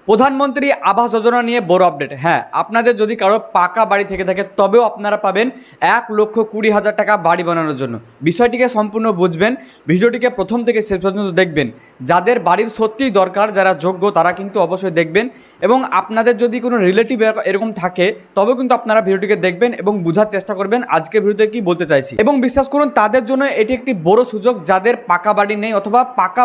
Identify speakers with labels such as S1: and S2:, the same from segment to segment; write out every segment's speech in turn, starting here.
S1: প্রধানমন্ত্রী আবাস যোজনা নিয়ে বড় আপডেট। হ্যাঁ, আপনাদের যদি কারো পাকা বাড়ি থেকে থাকে তবেও আপনারা পাবেন 1,20,000 টাকা বাড়ি বানানোর জন্য। বিষয়টিকে সম্পূর্ণ বুঝবেন, ভিডিওটিকে প্রথম থেকে শেষ পর্যন্ত দেখবেন। যাদের বাড়ির সত্যিই দরকার, যারা যোগ্য, তারা কিন্তু অবশ্যই দেখবেন। এবং আপনাদের যদি কোনো রিলেটিভ এরকম থাকে তবেও কিন্তু আপনারা ভিডিওটিকে দেখবেন এবং বোঝার চেষ্টা করবেন আজকে ভিডিওতে কি বলতে চাইছি। এবং বিশ্বাস করুন, তাদের জন্য এটি একটি বড় সুযোগ যাদের পাকা বাড়ি নেই, অথবা পাকা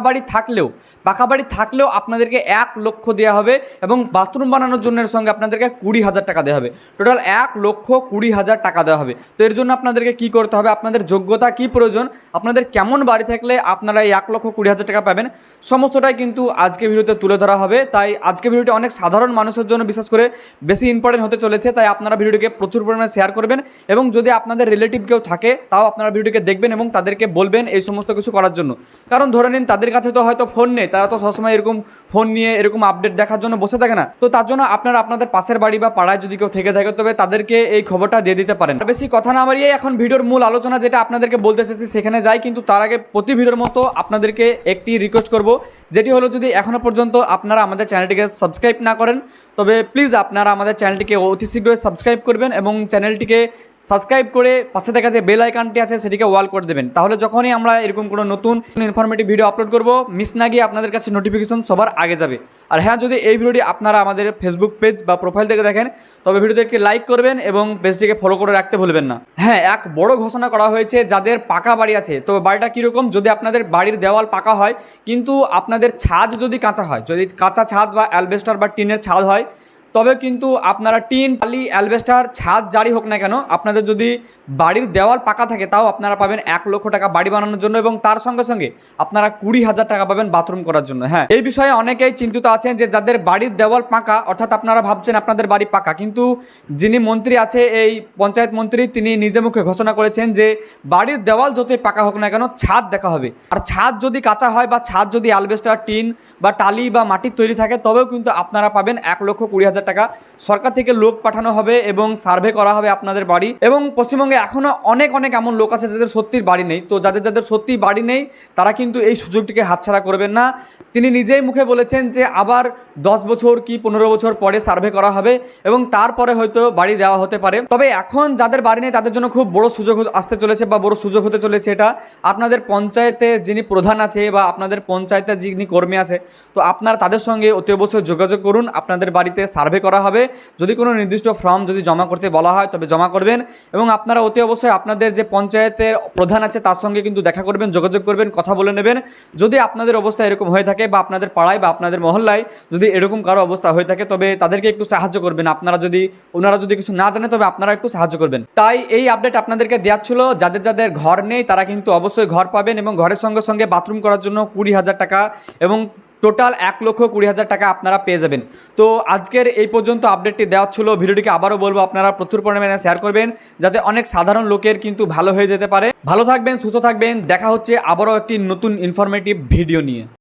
S1: বাড়ি থাকলেও আপনাদেরকে 1 লক্ষ দেওয়া হবে এবং বাথরুম বানানোর জন্য এর সঙ্গে আপনাদেরকে 20,000 টাকা দেওয়া হবে। টোটাল 1,20,000 টাকা দেওয়া হবে। তো এর জন্য আপনাদেরকে কি করতে হবে, আপনাদের যোগ্যতা কি প্রয়োজন, আপনাদের কেমন বাড়ি থাকলে আপনারা এই 1,20,000 টাকা পাবেন, সমস্তটাই কিন্তু আজকে ভিডিওতে তুলে ধরা হবে। তাই আজকে ভিডিওটি অনেক সাধারণ মানুষের জন্য বিশেষ করে বেশি ইম্পর্টেন্ট হতে চলেছে। তাই আপনারা ভিডিওটিকে প্রচুর পরিমাণে শেয়ার করবেন এবং যদি আপনাদের রিলেটিভ কেউ থাকে তাও আপনারা ভিডিওটিকে দেখবেন এবং তাদেরকে বলবেন এই সমস্ত কিছু করার জন্য। কারণ ধরে নিন তাদের কাছে তো হয়তো ফোন নেই, তারা তো সবসময় এরকম ফোন নিয়ে এরকম আপডেট দেখার জন্য বসে থাকে না। তো তার জন্য আপনারা আপনাদের পাশের বাড়ি বা পাড়ায় যদি কেউ থেকে থাকে তবে তাদেরকে এই খবরটা দিয়ে দিতে পারেন। বেশি কথা না বাড়িয়ে এখন ভিডিওর মূল আলোচনা যেটা আপনাদেরকে বলতে চাইছি সেখানে যাই। কিন্তু তার আগে প্রতি ভিডিওর মতো আপনাদেরকে একটি রিকোয়েস্ট করব, যেটি হলো যদি এখনও পর্যন্ত আপনারা আমাদের চ্যানেলটিকে সাবস্ক্রাইব না করেন তবে প্লিজ আপনারা আমাদের চ্যানেলটিকে অতি শীঘ্রই সাবস্ক্রাইব করবেন এবং চ্যানেলটিকে সাবস্ক্রাইব করে পাশে দেখা যে বেল আইকনটি আছে সেটিকে অল করে দেবেন। তাহলে যখনই আমরা এরকম কোনো নতুন ইনফরমেটিভ ভিডিও আপলোড করব, মিস না গিয়ে আপনাদের কাছে নোটিফিকেশন সবার আগে যাবে। আর হ্যাঁ, যদি এই ভিডিওটি আপনারা আমাদের ফেসবুক পেজ বা প্রোফাইল থেকে দেখেন তবে ভিডিওটিকে লাইক করবেন এবং পেজটিকে ফলো করে রাখতে ভুলবেন না। হ্যাঁ, এক বড় ঘোষণা করা হয়েছে যাদের পাকা বাড়ি আছে। তো বাড়িটা কীরকম, যদি আপনাদের বাড়ির দেওয়াল পাকা হয় কিন্তু আপনাদের ছাদ যদি কাঁচা হয়, যদি কাঁচা ছাদ বা অ্যালবেস্টার বা টিনের ছাদ হয় তবে কিন্তু আপনারা টিন, টালি, অ্যালবেস্টার ছাদ যারই হোক না কেন, আপনাদের যদি বাড়ির দেওয়াল পাকা থাকে তাও আপনারা পাবেন 1 লক্ষ টাকা বাড়ি বানানোর জন্য এবং তার সঙ্গে সঙ্গে আপনারা 20,000 টাকা পাবেন বাথরুম করার জন্য। হ্যাঁ, এই বিষয়ে অনেকেই চিন্তিত আছেন যে যাদের বাড়ির দেওয়াল পাকা, অর্থাৎ আপনারা ভাবছেন আপনাদের বাড়ি পাকা, কিন্তু যিনি মন্ত্রী আছে এই পঞ্চায়েত মন্ত্রী, তিনি নিজে মুখে ঘোষণা করেছেন যে বাড়ির দেওয়াল যতই পাকা হোক না কেন ছাদ দেখা হবে। আর ছাদ যদি কাঁচা হয় বা ছাদ যদি অ্যালবেস্টার, টিন বা টালি বা মাটির তৈরি থাকে তবেও কিন্তু আপনারা পাবেন 1,20,000 টাকা। সরকার থেকে লোক পাঠানো হবে এবং সার্ভে করা হবে আপনাদের বাড়ি। এবং পশ্চিমবঙ্গে এখনও অনেক এমন লোক আছে যাদের সত্যির বাড়ি নেই। তো যাদের সত্যি বাড়ি নেই তারা কিন্তু এই সুযোগটিকে হাতছাড়া করবেন না। তিনি নিজেই মুখে বলেছেন যে আবার 10 বছর কি 15 বছর পরে সার্ভে করা হবে এবং তারপরে হয়তো বাড়ি দেওয়া হতে পারে। তবে এখন যাদের বাড়ি নেই তাদের জন্য খুব বড় সুযোগ আসতে চলেছে বা বড় সুযোগ হতে চলেছে এটা। আপনাদের পঞ্চায়েতে যিনি প্রধান আছে বা আপনাদের পঞ্চায়েতে যিনি কর্মী আছে, তো আপনারা তাদের সঙ্গে অতি অবশ্যই যোগাযোগ করুন। আপনাদের বাড়িতে সার্ভে করা হবে। যদি কোনো নির্দিষ্ট ফর্ম যদি জমা করতে বলা হয় তবে জমা করবেন এবং আপনারা অতি অবশ্যই আপনাদের যে পঞ্চায়েতের প্রধান আছে তার সঙ্গে কিন্তু দেখা করবেন, যোগাযোগ করবেন, কথা বলে নেবেন। যদি আপনাদের অবস্থা এরকম হয়ে থাকে বা আপনাদের পাড়ায় বা আপনাদের মহল্লায় যদি এরকম কারো অবস্থা হয়ে থাকে তবে তাদেরকে একটু সাহায্য করবেন। ওনারা যদি কিছু না জানে তবে আপনারা একটু সাহায্য করবেন। তাই এই আপডেট আপনাদেরকে দেওয়া ছিল। যাদের ঘর নেই তারা কিন্তু অবশ্যই ঘর পাবেন এবং ঘরের সঙ্গে সঙ্গে বাথরুম করার জন্য 20,000 টাকা এবং টোটাল 1,20,000 টাকা আপনারা পেয়ে যাবেন। তো আজকের এই পর্যন্ত আপডেটটি দেওয়া ছিল। ভিডিওটিকে আবারও বলবো আপনারা প্রচুর পরিমাণে শেয়ার করবেন যাতে অনেক সাধারণ লোকের কিন্তু ভালো হয়ে যেতে পারে। ভালো থাকবেন, সুস্থ থাকবেন। দেখা হচ্ছে আবারও একটি নতুন ইনফরমেটিভ ভিডিও নিয়ে।